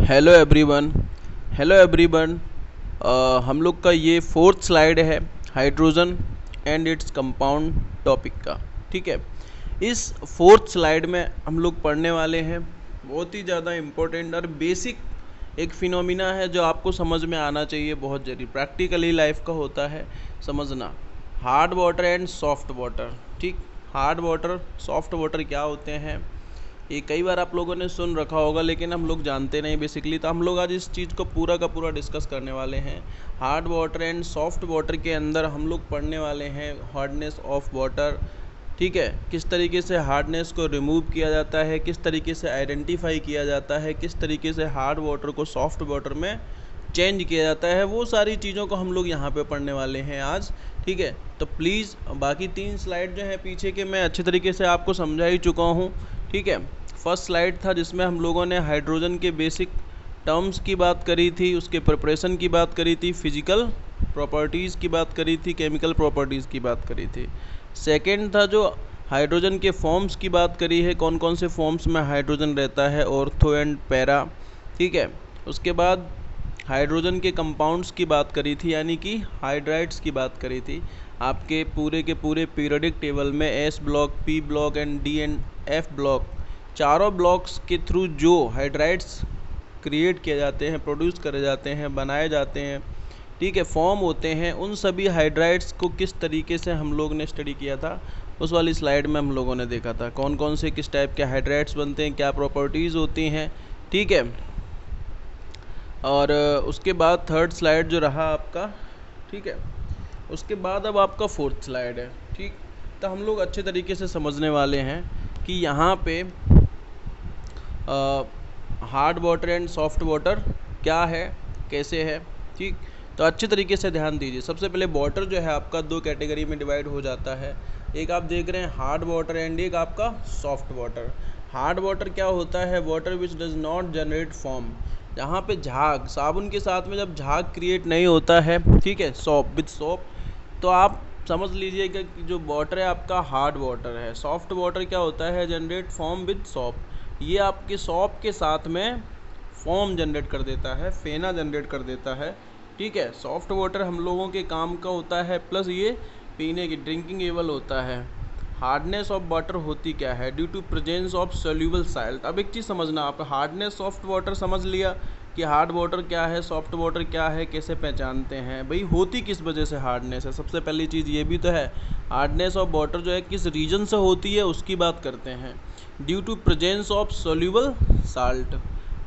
Hello everyone. Hello everyone. हम लोग का ये फोर्थ स्लाइड है hydrogen and its compound topic का। ठीक है, इस फोर्थ स्लाइड में हम लोग पढ़ने वाले हैं बहुत ही ज़्यादा इम्पोर्टेंट और बेसिक एक फिनोमिना है जो आपको समझ में आना चाहिए, बहुत जरूरी प्रैक्टिकली लाइफ का होता है समझना। Hard water and soft water. ठीक, हार्ड वाटर सॉफ्ट वाटर क्या होते हैं ये कई बार आप लोगों ने सुन रखा होगा, लेकिन हम लोग जानते नहीं बेसिकली। तो हम लोग आज इस चीज़ को पूरा का पूरा डिस्कस करने वाले हैं। Hard water and soft water के अंदर हम लोग पढ़ने वाले हैं हार्डनेस ऑफ वाटर। ठीक है, किस तरीके से हार्डनेस को रिमूव किया जाता है, किस तरीके से आइडेंटिफाई किया जाता है, किस तरीके से हार्ड वाटर को सॉफ्ट वाटर में चेंज किया जाता है, वो सारी चीज़ों को हम लोग यहाँ पे पढ़ने वाले हैं आज। ठीक है, तो प्लीज़ बाकी 3 स्लाइड जो है पीछे के मैं अच्छे तरीके से आपको समझा ही चुका हूँ। ठीक है, फर्स्ट स्लाइड था जिसमें हम लोगों ने हाइड्रोजन के बेसिक टर्म्स की बात करी थी, उसके प्रिपरेशन की बात करी थी, फिजिकल प्रॉपर्टीज़ की बात करी थी, केमिकल प्रॉपर्टीज़ की बात करी थी। सेकंड था जो हाइड्रोजन के फॉर्म्स की बात करी है, कौन कौन से फॉर्म्स में हाइड्रोजन रहता है, ऑर्थो एंड पैरा। ठीक है, उसके बाद हाइड्रोजन के कंपाउंड्स की बात करी थी, यानी कि हाइड्राइड्स की बात करी थी। आपके पूरे पीरियोडिक टेबल में S block, P block and D and F block, चारों ब्लॉक्स के थ्रू जो हाइड्राइड्स क्रिएट किए जाते हैं, प्रोड्यूस करे जाते हैं, बनाए जाते हैं, ठीक है, फॉर्म होते हैं, उन सभी हाइड्राइड्स को किस तरीके से हम लोग ने स्टडी किया था उस वाली स्लाइड में हम लोगों ने देखा था। कौन कौन से किस टाइप के हाइड्राइड्स बनते हैं, क्या प्रॉपर्टीज़ होती हैं। ठीक है, और उसके बाद थर्ड स्लाइड जो रहा आपका, ठीक है, उसके बाद अब आपका फोर्थ स्लाइड है। ठीक, तो हम लोग अच्छे तरीके से समझने वाले हैं कि यहाँ पे hard water and soft water क्या है, कैसे है। ठीक, तो अच्छे तरीके से ध्यान दीजिए। सबसे पहले वाटर जो है आपका 2 कैटेगरी में डिवाइड हो जाता है। एक आप देख रहे हैं हार्ड वाटर एंड एक आपका सॉफ्ट वाटर। हार्ड वाटर क्या होता है? Water which does not generate form, जहाँ पे झाग, साबुन के साथ में जब झाग क्रिएट नहीं होता है, ठीक है, सोप विथ सोप, तो आप समझ लीजिएगा कि जो वाटर है आपका हार्ड वाटर है। सॉफ्ट वाटर क्या होता है? जनरेट फॉर्म विद सॉप, ये आपके सॉप के साथ में फॉर्म जनरेट कर देता है, फेना जनरेट कर देता है। ठीक है, सॉफ्ट वाटर हम लोगों के काम का होता है, प्लस ये पीने की ड्रिंकिंग एबल होता है। हार्डनेस ऑफ वाटर होती क्या है? Due to presence of soluble salt. अब एक चीज़ समझना, आप हार्डनेस सॉफ्ट वाटर समझ लिया कि हार्ड वाटर क्या है, सॉफ्ट वाटर क्या है, कैसे पहचानते हैं भाई, होती किस वजह से हार्डनेस है। सबसे पहली चीज़ ये भी तो है, हार्डनेस ऑफ वाटर जो है किस रीजन से होती है उसकी बात करते हैं। Due to presence of soluble salt,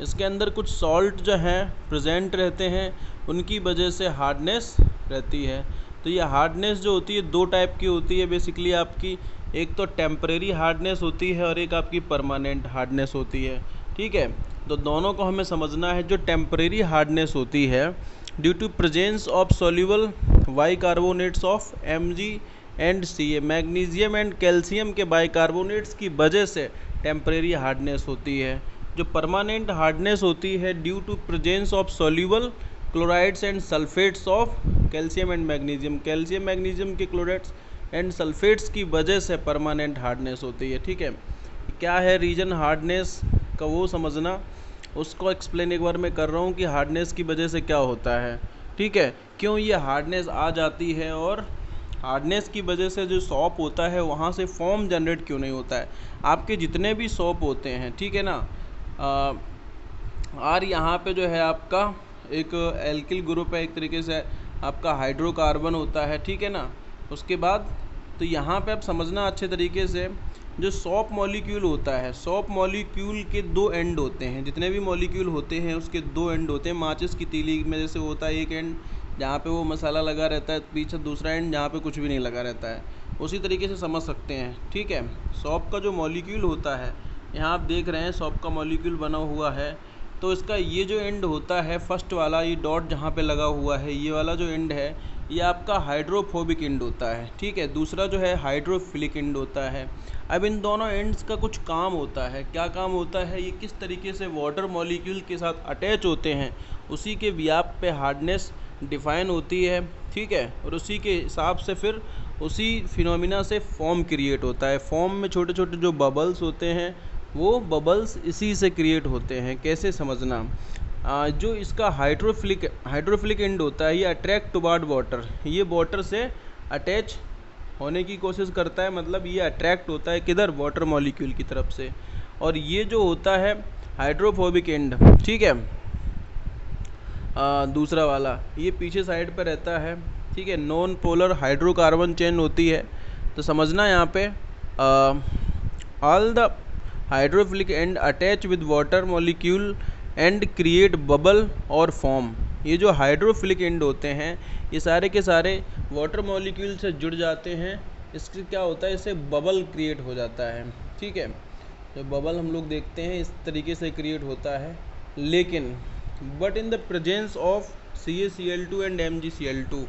इसके अंदर कुछ सॉल्ट जो हैं प्रेजेंट रहते हैं, उनकी वजह से हार्डनेस रहती है। तो ये हार्डनेस जो होती है 2 टाइप की होती है बेसिकली आपकी, एक तो टेम्परेरी हार्डनेस होती है और एक आपकी परमानेंट हार्डनेस होती है। ठीक है, तो दोनों को हमें समझना है। जो टेम्परेरी हार्डनेस होती है due to presence of soluble bicarbonates of Mg and Ca, magnesium and calcium के बाइकार्बोनेट्स की वजह से टेम्परेरी हार्डनेस होती है। जो परमानेंट हार्डनेस होती है due to presence of soluble chlorides and sulphates of calcium and magnesium, calcium magnesium के क्लोराइड्स एंड सल्फेट्स की वजह से परमानेंट हार्डनेस होती है। ठीक है, क्या है रीजन हार्डनेस का वो समझना, उसको एक्सप्लेन एक बार मैं कर रहा हूँ कि हार्डनेस की वजह से क्या होता है। ठीक है, क्यों ये हार्डनेस आ जाती है और हार्डनेस की वजह से जो सॉप होता है वहाँ से फॉर्म जनरेट क्यों नहीं होता है। आपके जितने भी सॉप होते हैं, ठीक है ना, और यहाँ पे जो है आपका एक एल्किल ग्रुप है, एक तरीके से आपका हाइड्रोकार्बन होता है। ठीक है ना, उसके बाद तो यहाँ पे आप समझना अच्छे तरीके से, जो सॉप मॉलिक्यूल होता है, सॉप मॉलिक्यूल के 2 एंड होते हैं। जितने भी मॉलिक्यूल होते हैं उसके 2 एंड होते हैं। माचिस की तीली में जैसे होता है एक एंड जहाँ पे वो मसाला लगा रहता है, पीछे दूसरा एंड जहाँ पे कुछ भी नहीं लगा रहता है, उसी तरीके से समझ सकते हैं। ठीक है, सॉप का जो मॉलिक्यूल होता है, यहाँ आप देख रहे हैं सॉप का मॉलिक्यूल बना हुआ है, तो इसका ये जो एंड होता है फर्स्ट वाला, ये डॉट जहाँ पे लगा हुआ है, ये वाला जो एंड है ये आपका हाइड्रोफोबिक एंड होता है। ठीक है, दूसरा जो है हाइड्रोफिलिक एंड होता है। अब इन दोनों एंड्स का कुछ काम होता है। क्या काम होता है? ये किस तरीके से वाटर मॉलिक्यूल के साथ अटैच होते हैं, उसी के व्याप पे हार्डनेस डिफाइन होती है। ठीक है, और उसी के हिसाब से फिर उसी फिनोमिना से फॉर्म क्रिएट होता है। फॉर्म में छोटे छोटे जो बबल्स होते हैं, वो बबल्स इसी से क्रिएट होते हैं। कैसे समझना, जो इसका हाइड्रोफिलिक एंड होता है ये अट्रैक्ट टुवर्ड वाटर, ये वाटर से अटैच होने की कोशिश करता है, मतलब ये अट्रैक्ट होता है किधर, वाटर मॉलिक्यूल की तरफ से। और ये जो होता है हाइड्रोफोबिक एंड, ठीक है, दूसरा वाला ये पीछे साइड पर रहता है, ठीक है, नॉन पोलर हाइड्रोकार्बन चेन होती है। तो समझना यहाँ पे all the hydrophilic and attach with water molecule and create bubble और फॉर्म। ये जो हाइड्रोफिलिक एंड होते हैं ये सारे के सारे वाटर मॉलिक्यूल से जुड़ जाते हैं, इससे क्या होता है, इससे बबल क्रिएट हो जाता है, ठीक है। तो बबल हम लोग देखते हैं इस तरीके से क्रिएट होता है, लेकिन but in the presence of CaCl2 and MgCl2,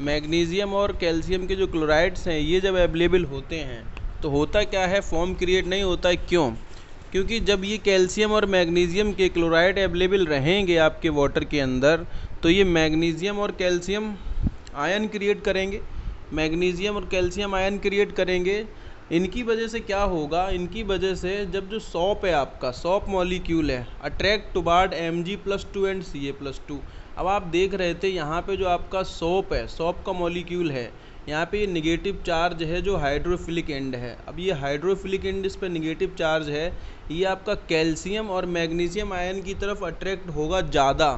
magnesium और कैल्शियम के जो क्लोराइड्स हैं ये जब अवेलेबल होते हैं तो होता क्या है, फॉर्म क्रिएट नहीं होता है। क्यों? क्योंकि जब ये कैल्शियम और मैग्नीशियम के क्लोराइड अवेलेबल रहेंगे आपके वाटर के अंदर तो ये मैग्नीशियम और कैल्शियम आयन क्रिएट करेंगे, मैग्नीशियम और कैल्शियम आयन क्रिएट करेंगे। इनकी वजह से क्या होगा, इनकी वजह से जब जो सॉप है आपका, सॉप मॉलिक्यूल है, attract toward Mg+2 and Ca+2। अब आप देख रहे थे यहाँ पे जो आपका सॉप है, सॉप का मॉलिक्यूल है, यहाँ पे ये निगेटिव चार्ज है जो हाइड्रोफिलिक एंड है। अब ये हाइड्रोफिलिक एंड इस पर निगेटिव चार्ज है, ये आपका कैल्शियम और मैग्नीशियम आयन की तरफ अट्रैक्ट होगा ज़्यादा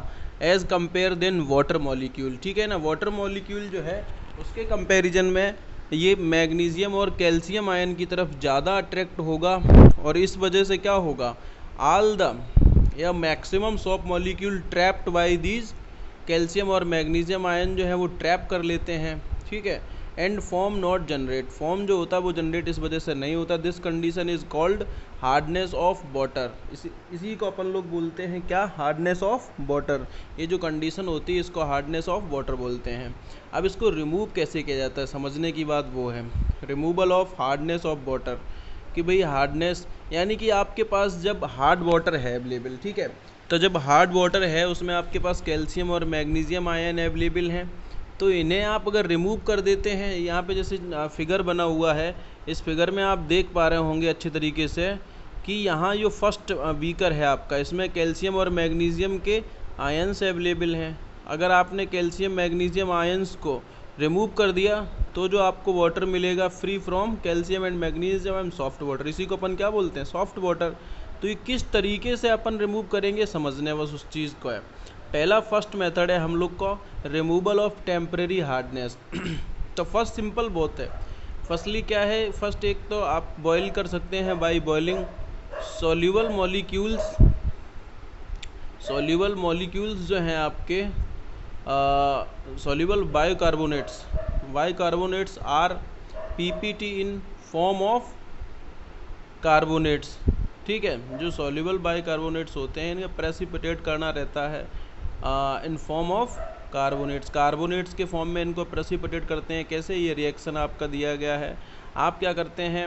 as compare than water molecule, ठीक है ना। वाटर मॉलिक्यूल जो है उसके कंपैरिजन में ये मैग्नीशियम और कैल्शियम आयन की तरफ ज़्यादा अट्रैक्ट होगा, और इस वजह से क्या होगा, ऑल द या maximum shop molecule trapped bye these calcium और मैग्नीशियम आयन जो है वो ट्रैप कर लेते हैं, ठीक है। And form not generate, form जो होता है वो जनरेट इस वजह से नहीं होता। This condition is called hardness of water. इसी को अपन लोग बोलते हैं क्या, हार्डनेस ऑफ वाटर। ये जो कंडीशन होती है इसको हार्डनेस ऑफ वाटर बोलते हैं। अब इसको रिमूव कैसे किया जाता है, समझने की बात वो है, removal of hardness of water. कि भाई हार्डनेस यानी कि आपके पास जब हार्ड वाटर है अवेलेबल, ठीक है, तो जब हार्ड वाटर है उसमें आपके पास कैल्शियम और मैग्नीशियम आयन अवेलेबल हैं, तो इन्हें आप अगर रिमूव कर देते हैं, यहाँ पे जैसे फिगर बना हुआ है, इस फिगर में आप देख पा रहे होंगे अच्छे तरीके से कि यहाँ जो फर्स्ट बीकर है आपका, इसमें कैल्शियम और मैग्नीशियम के आयन्स अवेलेबल हैं। अगर आपने कैल्शियम मैग्नीशियम आयन्स को रिमूव कर दिया तो जो आपको वाटर मिलेगा free from calcium and magnesium and soft water, इसी को अपन क्या बोलते हैं, सॉफ्ट वाटर। तो ये किस तरीके से अपन रिमूव करेंगे समझने बस उस चीज़ को है। पहला फर्स्ट मेथड है हम लोग का रिमूवल ऑफ टेम्परेरी हार्डनेस। तो फर्स्ट सिंपल बहुत है। फर्स्टली क्या है, फर्स्ट एक तो आप बॉईल कर सकते हैं बाय बॉइलिंग सॉल्यूबल मॉलिक्यूल्स जो हैं आपके soluble bicarbonates are PPT in form of carbonates, ठीक है। जो सॉल्यूबल बाइकार्बोनेट्स होते हैं इन्हें प्रेसिपिटेट करना रहता है इन फॉर्म ऑफ कार्बोनेट्स के फॉर्म में इनको प्रेसिपिटेट करते हैं। कैसे, ये रिएक्शन आपका दिया गया है। आप क्या करते हैं,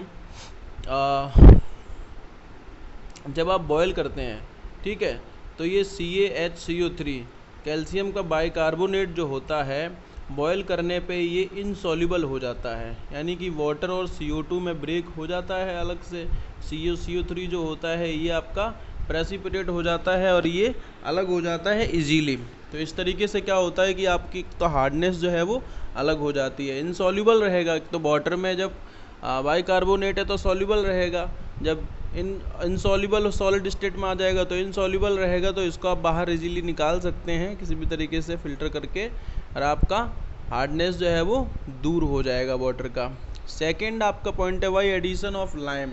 जब आप बॉयल करते हैं, ठीक है, तो ये CaHCO3 कैल्शियम का बाइकार्बोनेट जो होता है बॉयल करने पे ये इनसॉल्यूबल हो जाता है, यानी कि वाटर और CO2 में ब्रेक हो जाता है अलग से। CO3 जो होता है ये आपका प्रेसिपिटेट हो जाता है और ये अलग हो जाता है इजीली। तो इस तरीके से क्या होता है कि आपकी तो हार्डनेस जो है वो अलग हो जाती है। इनसॉल्यूबल रहेगा, तो वाटर में जब बाइकार्बोनेट है तो सॉल्यूबल रहेगा, जब इनसॉल्यूबल सॉलिड स्टेट में आ जाएगा तो इनसॉल्यूबल रहेगा। तो इसको आप बाहर इजीली निकाल सकते हैं किसी भी तरीके से फ़िल्टर करके, और आपका हार्डनेस जो है वो दूर हो जाएगा वाटर का। सेकंड आपका पॉइंट है बाई एडिशन ऑफ लाइम।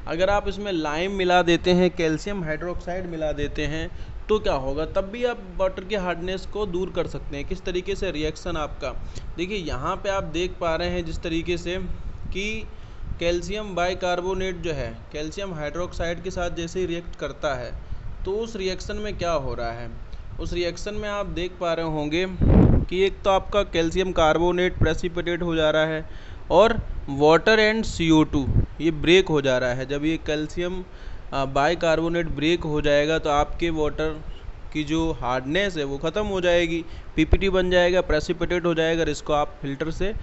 अगर आप इसमें लाइम मिला देते हैं, कैल्शियम हाइड्रोक्साइड मिला देते हैं, तो क्या होगा, तब भी आप वाटर की हार्डनेस को दूर कर सकते हैं। किस तरीके से, रिएक्शन आपका देखिए यहाँ पे आप देख पा रहे हैं जिस तरीके से कि कैल्शियम बाइकार्बोनेट जो है कैल्शियम हाइड्रोक्साइड के साथ जैसे ही रिएक्ट करता है तो उस रिएक्शन में क्या हो रहा है, उस रिएक्शन में आप देख पा रहे होंगे कि एक तो आपका कैल्शियम कार्बोनेट प्रेसिपिटेट हो जा रहा है और वाटर एंड CO2 ये ब्रेक हो जा रहा है। जब ये कैल्शियम बाइकार्बोनेट ब्रेक हो जाएगा तो आपके वाटर की जो हार्डनेस है वो ख़त्म हो जाएगी, PPT बन जाएगा, प्रेसिपिटेट हो जाएगा। इसको आप फिल्टर से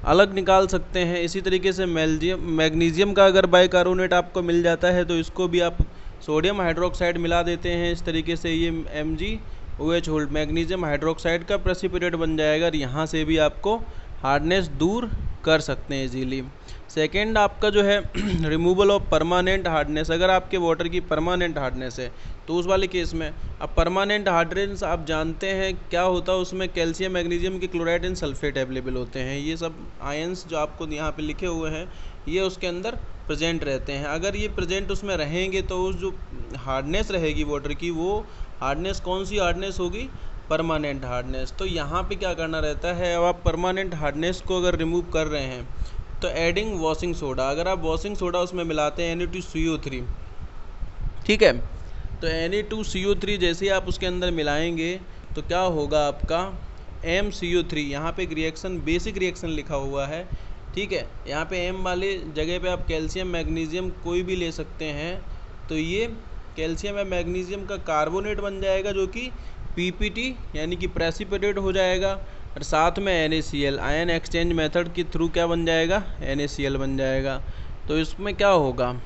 अलग निकाल सकते हैं। इसी तरीके से मैग्नीशियम का अगर बाइकार्बोनेट आपको मिल जाता है तो इसको भी आप सोडियम हाइड्रोक्साइड मिला देते हैं इस तरीके से, ये MgOH होल्ड मैग्नीशियम हाइड्रोक्साइड का प्रेसिपिटेट बन जाएगा और यहाँ से भी आपको हार्डनेस दूर कर सकते हैं इजीली। सेकेंड आपका जो है रिमूवल ऑफ परमानेंट हार्डनेस। अगर आपके वाटर की परमानेंट हार्डनेस है तो उस वाले केस में, अब परमानेंट हार्डनेस आप जानते हैं क्या होता है, उसमें कैल्शियम मैग्नीशियम के क्लोराइड एंड सल्फेट अवेलेबल होते हैं। ये सब आयंस जो आपको यहाँ पे लिखे हुए हैं ये उसके अंदर प्रेजेंट रहते हैं। अगर ये प्रेजेंट उसमें रहेंगे तो उस जो हार्डनेस रहेगी वाटर की, वो हार्डनेस कौन सी हार्डनेस होगी, परमानेंट हार्डनेस। तो यहाँ पे क्या करना रहता है, अब आप परमानेंट हार्डनेस को अगर रिमूव कर रहे हैं तो एडिंग वॉशिंग सोडा, अगर आप वॉशिंग सोडा उसमें मिलाते हैं Na2CO3, ठीक है, तो Na2CO3 जैसे ही आप उसके अंदर मिलाएंगे तो क्या होगा आपका MCO3, यहाँ पे एक रिएक्शन बेसिक रिएक्शन लिखा हुआ है, ठीक है, यहाँ पे M वाले जगह पे आप कैल्शियम मैग्नीशियम कोई भी ले सकते हैं, तो ये कैल्शियम या मैग्नीशियम का कार्बोनेट बन जाएगा जो कि PPT यानी कि प्रेसिपिटेट हो जाएगा, और साथ में NaCl आयन एक्सचेंज मेथड के थ्रू क्या बन जाएगा, NaCl बन जाएगा। तो इसमें क्या होगा,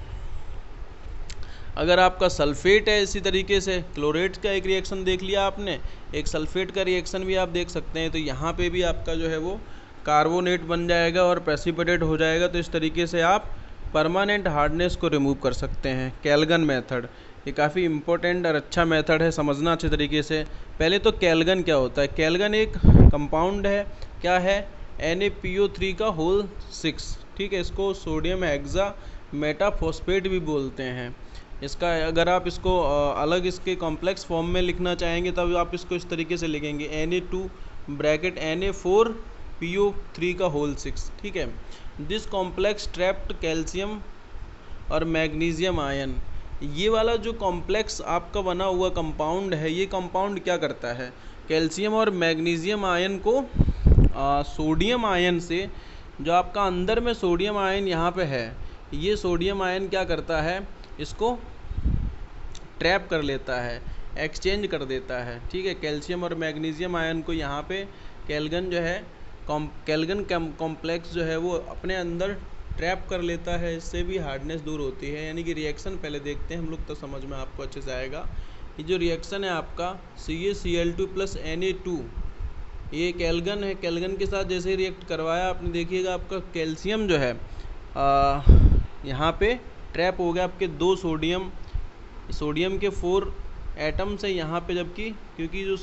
अगर आपका सल्फेट है, इसी तरीके से क्लोरेट का एक रिएक्शन देख लिया आपने, एक सल्फेट का रिएक्शन भी आप देख सकते हैं, तो यहाँ पे भी आपका जो है वो कार्बोनेट बन जाएगा और प्रेसिपिटेट हो जाएगा। तो इस तरीके से आप परमानेंट हार्डनेस को रिमूव कर सकते हैं। कैल्गन मेथड, ये काफ़ी इंपॉर्टेंट और अच्छा मेथड है, समझना अच्छे तरीके से। पहले तो कैल्गन क्या होता है, कैल्गन एक कंपाउंड है, क्या है, NaPO3 का होल 6, ठीक है, इसको सोडियम हेक्सा मेटाफॉस्फेट भी बोलते हैं। इसका अगर आप इसको अलग इसके कॉम्प्लेक्स फॉर्म में लिखना चाहेंगे तब आप इसको इस तरीके से लिखेंगे Na2 ब्रैकेट Na4PO3 का होल 6, ठीक है। दिस कॉम्प्लेक्स ट्रैप्ड कैल्शियम और मैग्नीशियम आयन, ये वाला जो कॉम्प्लेक्स आपका बना हुआ कंपाउंड है, ये कंपाउंड क्या करता है, कैल्शियम और मैग्नीशियम आयन को सोडियम आयन से, जो आपका अंदर में सोडियम आयन यहाँ पे है, ये सोडियम आयन क्या करता है, इसको ट्रैप कर लेता है, एक्सचेंज कर देता है, ठीक है। कैल्शियम और मैग्नीशियम आयन को यहाँ पे कैल्गन जो है कैल्गन कॉम्प्लेक्स जो है वो अपने अंदर ट्रैप कर लेता है, इससे भी हार्डनेस दूर होती है। यानी कि रिएक्शन पहले देखते हैं हम लोग तो समझ में आपको अच्छे से आएगा। ये जो रिएक्शन है आपका CaCl2 + Na2, ये कैल्गन है, कैल्गन के साथ जैसे रिएक्ट करवाया आपने, देखिएगा आपका कैल्शियम जो है यहाँ पे ट्रैप हो गया, आपके 2 सोडियम के 4 एटम से यहाँ पे, जबकि क्योंकि जो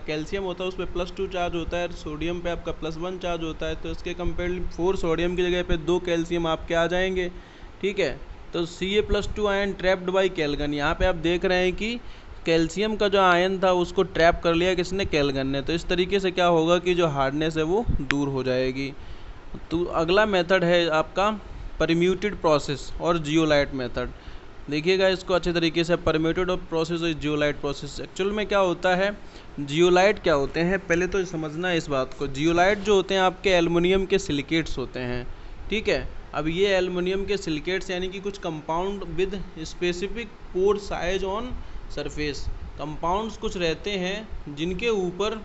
कैल्शियम होता है उस पर +2 चार्ज होता है, सोडियम पे आपका +1 चार्ज होता है, तो इसके कंपेयर 4 सोडियम की जगह पे 2 कैल्शियम आपके आ जाएंगे, ठीक है। तो Ca+2 आयन ट्रैप्ड बाई कैल्गन, यहाँ पे आप देख रहे हैं कि कैल्शियम का जो आयन था उसको ट्रैप कर लिया किसने, कैल्गन ने। तो इस तरीके से क्या होगा कि जो हार्डनेस है वो दूर हो जाएगी। तो अगला मेथड है आपका परम्यूटेड प्रोसेस और जियोलाइट मेथड। देखिएगा इसको अच्छे तरीके से, परम्यूटेड प्रोसेस और जियोलाइट प्रोसेस। एक्चुअल में क्या होता है, जियोलाइट क्या होते हैं, पहले तो समझना है इस बात को। जियोलाइट जो होते हैं आपके एल्युमिनियम के सिलिकेट्स होते हैं, ठीक है। अब ये एल्युमिनियम के सिलिकेट्स यानी कि कुछ compound with specific pore size on surface, compounds कुछ रहते हैं जिनके ऊपर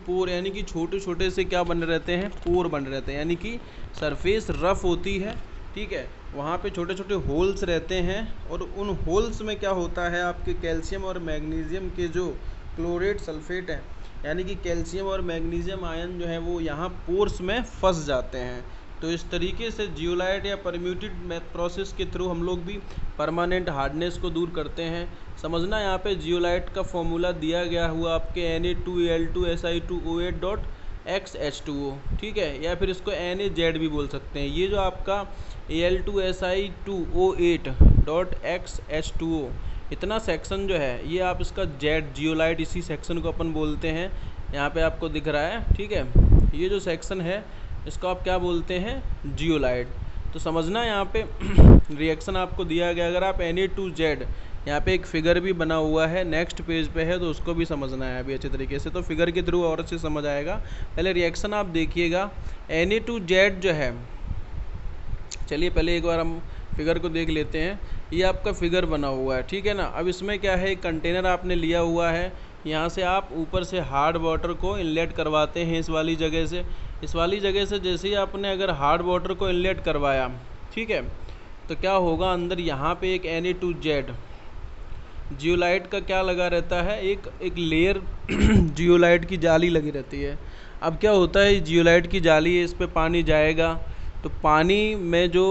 पोर यानी कि छोटे छोटे से क्या बने रहते हैं, पोर बने रहते हैं, यानी कि सरफेस रफ होती है, ठीक है, वहाँ पे छोटे छोटे होल्स रहते हैं, और उन होल्स में क्या होता है, आपके कैल्शियम और मैग्नीशियम के जो क्लोरेट सल्फेट है, यानी कि कैल्शियम और मैग्नीशियम आयन जो है वो यहाँ पोर्स में फंस जाते हैं। तो इस तरीके से जियोलाइट या परम्यूटेड प्रोसेस के थ्रू हम लोग भी परमानेंट हार्डनेस को दूर करते हैं। समझना, यहाँ पे जियोलाइट का फॉर्मूला दिया गया हुआ आपके Na2Al2Si2OH.XH2O, ठीक है, या फिर इसको NaZ भी बोल सकते हैं। ये जो आपका Al2Si2OH.XH2O इतना सेक्शन जो है, ये आप इसका जेड जियोलाइट, इसी सेक्शन को अपन बोलते हैं, यहाँ पे आपको दिख रहा है, ठीक है। ये जो सेक्शन है इसको आप क्या बोलते हैं, जियोलाइट। तो समझना यहाँ पे रिएक्शन आपको दिया गया, अगर आप Na2Z, यहाँ पे एक फिगर भी बना हुआ है, नेक्स्ट पेज पे है, तो उसको भी समझना है अभी अच्छे तरीके से, तो फिगर के थ्रू और अच्छे समझ आएगा। पहले रिएक्शन आप देखिएगा, Na2Z जो है, चलिए पहले एक बार हम फिगर को देख लेते हैं। ये आपका फिगर बना हुआ है, ठीक है ना। अब इसमें क्या है, एक कंटेनर आपने लिया हुआ है, यहाँ से आप ऊपर से हार्ड वाटर को इनलेट करवाते हैं इस वाली जगह से। जैसे ही आपने अगर हार्ड वाटर को इनलेट करवाया, ठीक है, तो क्या होगा, अंदर यहाँ पे एक Na2Z जियोलाइट का क्या लगा रहता है, एक लेयर जियोलाइट की जाली लगी रहती है। अब क्या होता है, जियोलाइट की जाली है, इस पे पानी जाएगा तो पानी में जो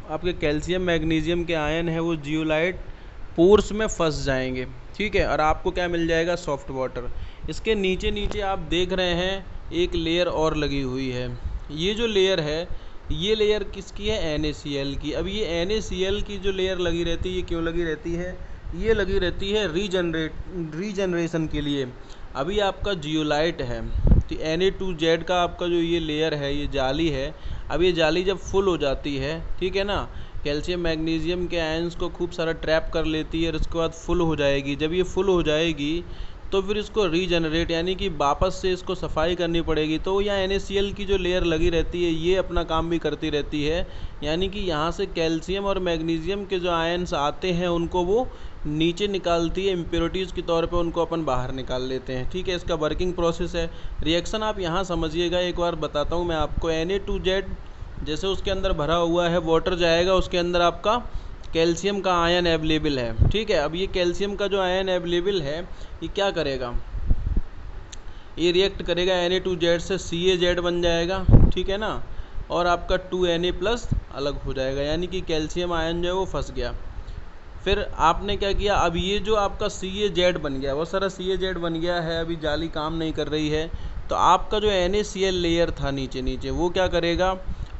आपके कैल्शियम मैग्नीशियम के आयन है वो जियोलाइट पोर्स में फंस जाएंगे, ठीक है, और आपको क्या मिल जाएगा, सॉफ्ट वाटर। इसके नीचे नीचे आप देख रहे हैं एक लेयर और लगी हुई है। ये जो लेयर है, ये लेयर किसकी है, NaCl की। अब ये NaCl की जो लेयर लगी रहती है, ये क्यों लगी रहती है, ये लगी रहती है रीजनरेशन के लिए। अभी आपका जियोलाइट है तो Na2Z का आपका जो ये लेयर है, ये जाली है, अब ये जाली जब फुल हो जाती है, ठीक है ना, कैल्शियम मैग्नीशियम के आयंस को खूब सारा ट्रैप कर लेती है और उसके बाद फुल हो जाएगी। जब ये फुल हो जाएगी तो फिर इसको रीजनरेट यानी कि वापस से इसको सफाई करनी पड़ेगी। तो यहाँ NaCl की जो लेयर लगी रहती है ये अपना काम भी करती रहती है, यानी कि यहाँ से कैल्शियम और मैग्नीशियम के जो आयंस आते हैं उनको वो नीचे निकालती है, इम्प्योरिटीज़ के तौर पे उनको अपन बाहर निकाल लेते हैं, ठीक है। इसका वर्किंग प्रोसेस है। रिएक्शन आप यहाँ समझिएगा, एक बार बताता हूँ मैं आपको। Na2Z जैसे उसके अंदर भरा हुआ है, वाटर जाएगा, उसके अंदर आपका कैल्शियम का आयन अवेलेबल है, ठीक है। अब ये कैल्शियम का जो आयन अवेलेबल है ये क्या करेगा, ये रिएक्ट करेगा Na2Z से CaZ बन जाएगा, ठीक है ना, और आपका 2Na+ अलग हो जाएगा, यानी कि कैल्शियम आयन जो है वो फंस गया। फिर आपने क्या किया, अब ये जो आपका CaZ बन गया, वो सारा CaZ बन गया है, अभी जाली काम नहीं कर रही है, तो आपका जो NaCl लेयर था नीचे नीचे, वो क्या करेगा,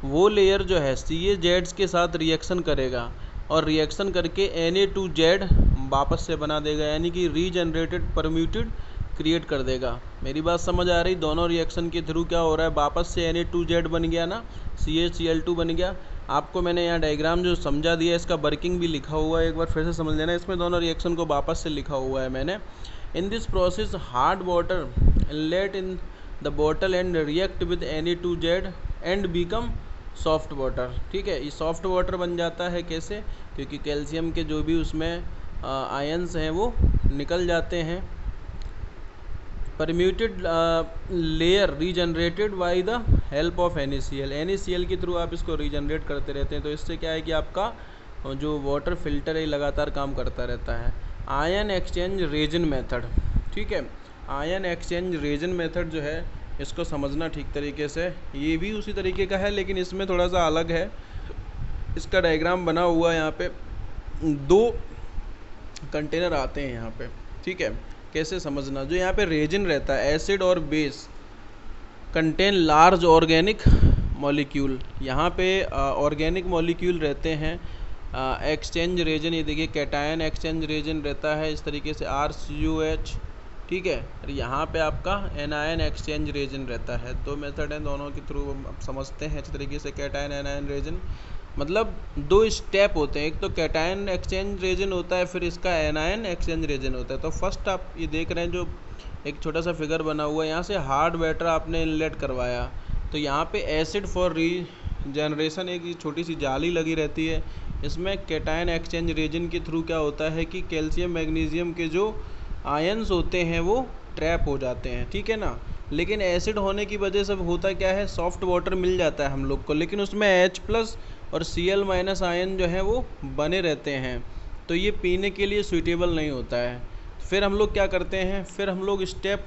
वो लेयर जो है CaZ के साथ रिएक्शन करेगा और रिएक्शन करके Na2Z वापस से बना देगा, यानी कि रीजनरेटेड परम्यूटेड क्रिएट कर देगा। मेरी बात समझ आ रही, दोनों रिएक्शन के थ्रू क्या हो रहा है, वापस से Na2Z बन गया ना, CaCl2 बन गया। आपको मैंने यहाँ डायग्राम जो समझा दिया, इसका वर्किंग भी लिखा हुआ है, एक बार फिर से समझ लेना। इसमें दोनों रिएक्शन को वापस से लिखा हुआ है मैंने। In this process hard water inlet in the bottle and react with Na2Z and become soft water, ठीक है। ये सॉफ्ट वाटर बन जाता है कैसे, क्योंकि कैल्शियम के जो भी उसमें आयंस हैं वो निकल जाते हैं। Permuted layer regenerated by the help of NaCl के थ्रू आप इसको रीजनरेट करते रहते हैं, तो इससे क्या है कि आपका जो वाटर फिल्टर है लगातार काम करता रहता है। आयन एक्सचेंज रेजन मेथड, ठीक है, आयन एक्सचेंज रेजन मेथड जो है इसको समझना ठीक तरीके से। ये भी उसी तरीके का है लेकिन इसमें थोड़ा सा अलग है। इसका डायग्राम बना हुआ है, यहाँ पे 2 कंटेनर आते हैं यहाँ पे, ठीक है। कैसे समझना, जो यहाँ पे रेजिन रहता है, एसिड और base contain large organic molecule, यहाँ पे ऑर्गेनिक मॉलिक्यूल रहते हैं। एक्सचेंज रेजन, ये देखिए कैटायन एक्सचेंज रेजन रहता है इस तरीके से RCOH, ठीक है। और यहाँ पे आपका एनायन एक्सचेंज रेजन रहता है। 2 मेथड हैं, दोनों के थ्रू हम समझते हैं अच्छे तरीके से। कैटायन एनायन रेजन मतलब 2 स्टेप होते हैं, एक तो कैटायन एक्सचेंज रेजन होता है, फिर इसका एनायन एक्सचेंज रेजन होता है। तो फर्स्ट आप ये देख रहे हैं जो एक छोटा सा फिगर बना हुआ है, यहाँ से हार्ड वाटर आपने इनलेट करवाया, तो यहाँ पे एसिड फॉर रीजनरेशन एक छोटी सी जाली लगी रहती है। इसमें कैटायन एक्सचेंज रेजन के थ्रू क्या होता है कि कैल्शियम मैग्नीशियम के जो आयंस होते हैं वो ट्रैप हो जाते हैं, ठीक है ना। लेकिन एसिड होने की वजह से होता क्या है, सॉफ्ट वाटर मिल जाता है हम लोग को, लेकिन उसमें H+ और Cl- आयन जो है वो बने रहते हैं, तो ये पीने के लिए सूटेबल नहीं होता है। फिर हम लोग क्या करते हैं, फिर हम लोग स्टेप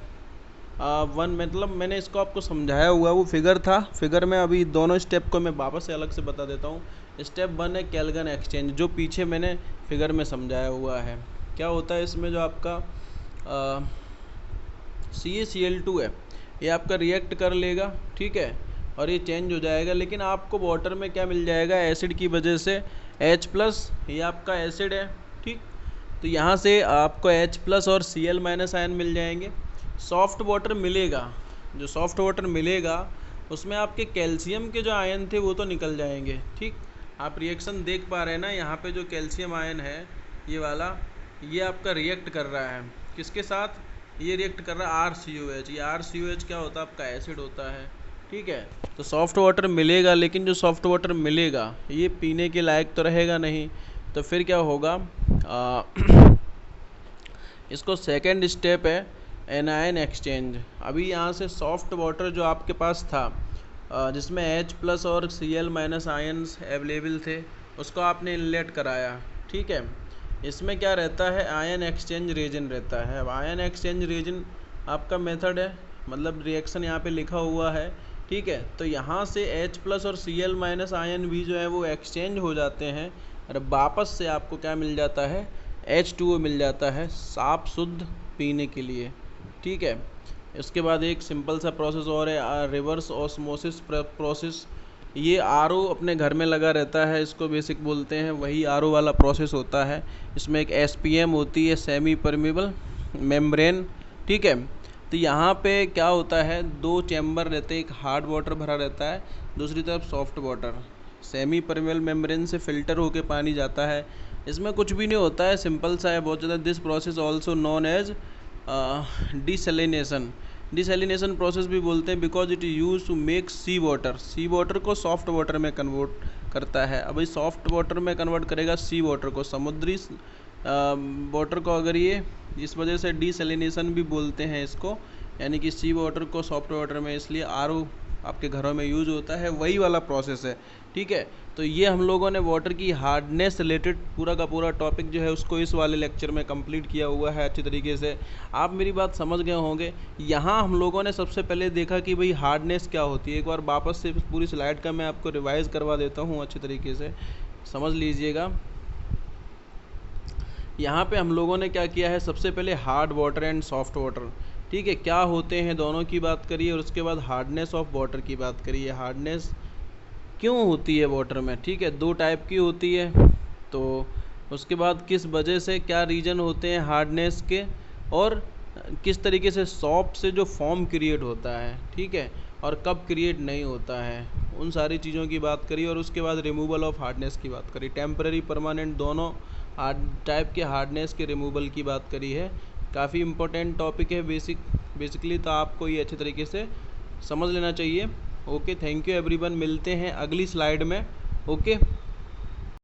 1, मतलब मैंने इसको आपको समझाया हुआ, वो फिगर था, फिगर में अभी दोनों स्टेप को मैं वापस से अलग से बता देता हूँ। स्टेप 1 है कैल्गन एक्सचेंज, जो पीछे मैंने फिगर में समझाया हुआ है। क्या होता है इसमें, जो आपका CaCl2 है, ये आपका रिएक्ट कर लेगा, ठीक है, और ये चेंज हो जाएगा, लेकिन आपको वाटर में क्या मिल जाएगा, एसिड की वजह से H+, ये आपका एसिड है, ठीक। तो यहाँ से आपको H+ और Cl- आयन मिल जाएंगे। सॉफ्ट वाटर मिलेगा, जो सॉफ्ट वाटर मिलेगा उसमें आपके कैल्शियम के जो आयन थे वो तो निकल जाएंगे, ठीक। आप रिएक्शन देख पा रहे हैं ना, यहाँ पे जो कैल्शियम आयन है ये वाला, ये आपका रिएक्ट कर रहा है किसके साथ, ये रिएक्ट कर रहा है RCOH। ये RCOH क्या होता है, आपका एसिड होता है, ठीक है। तो सॉफ्ट वाटर मिलेगा, लेकिन जो सॉफ्ट वाटर मिलेगा ये पीने के लायक तो रहेगा नहीं, तो फिर क्या होगा, इसको सेकेंड स्टेप है एनायन एक्सचेंज। अभी यहाँ से सॉफ्ट वाटर जो आपके पास था जिसमें H+ और Cl- आयन्स अवेलेबल थे, उसको आपने इनलेट कराया, ठीक है। इसमें क्या रहता है, आयन एक्सचेंज रीजन रहता है। अब आयन एक्सचेंज रीजन आपका मेथड है, मतलब रिएक्शन यहाँ पे लिखा हुआ है, ठीक है। तो यहाँ से H+ और Cl- आयन भी जो है वो एक्सचेंज हो जाते हैं और वापस से आपको क्या मिल जाता है, H2O मिल जाता है साफ शुद्ध पीने के लिए, ठीक है। इसके बाद एक सिंपल सा प्रोसेस और है, रिवर्स ऑस्मोसिस प्रोसेस। ये आरओ अपने घर में लगा रहता है, इसको बेसिक बोलते हैं, वही आरओ वाला प्रोसेस होता है। इसमें एक एसपीएम होती है, सेमी परमेबल मेम्ब्रेन, ठीक है। तो यहाँ पे क्या होता है, दो चैम्बर रहते हैं, एक हार्ड वाटर भरा रहता है, दूसरी तरफ soft water. Semi permeable membrane से फिल्टर होके पानी जाता है। इसमें कुछ भी नहीं होता है, सिंपल सा है बहुत ज़्यादा। This process also known as desalination. Desalination process भी बोलते हैं because it use to make sea water को सॉफ्ट वाटर में कन्वर्ट करता है। अब इस सॉफ्ट वाटर में कन्वर्ट करेगा सी वाटर को, समुद्री वाटर को। अगर ये इस वजह से डिसैलिनेशन भी बोलते हैं इसको, यानी कि सी वाटर को सॉफ्ट वाटर में, इसलिए आरओ आपके घरों में यूज होता है, वही वाला प्रोसेस है, ठीक है। तो ये हम लोगों ने वाटर की हार्डनेस रिलेटेड पूरा का पूरा टॉपिक जो है उसको इस वाले लेक्चर में कंप्लीट किया हुआ है अच्छी तरीके से। आप मेरी बात समझ गए होंगे। यहाँ हम लोगों ने सबसे पहले देखा कि भाई हार्डनेस क्या होती है। एक बार वापस से पूरी स्लाइड का मैं आपको रिवाइज़ करवा देता हूँ, अच्छी तरीके से समझ लीजिएगा। यहाँ पे हम लोगों ने क्या किया है, सबसे पहले hard water and soft water, ठीक है, क्या होते हैं दोनों की बात करिए, और उसके बाद हार्डनेस ऑफ वाटर की बात करिए। हार्डनेस क्यों होती है वाटर में, ठीक है, दो टाइप की होती है। तो उसके बाद किस वजह से, क्या रीजन होते हैं हार्डनेस के, और किस तरीके से सॉफ्ट से जो फॉर्म क्रिएट होता है, ठीक है, और कब क्रिएट नहीं होता है, उन सारी चीज़ों की बात करिए। और उसके बाद रिमूवल ऑफ हार्डनेस की बात करिए। टेम्पररी परमानेंट दोनों हार्ड टाइप के हार्डनेस के रिमूवल की बात करी है। काफ़ी इम्पोर्टेंट टॉपिक है बेसिकली, तो आपको ये अच्छे तरीके से समझ लेना चाहिए। ओके, थैंक यू एवरीवन, मिलते हैं अगली स्लाइड में। ओके।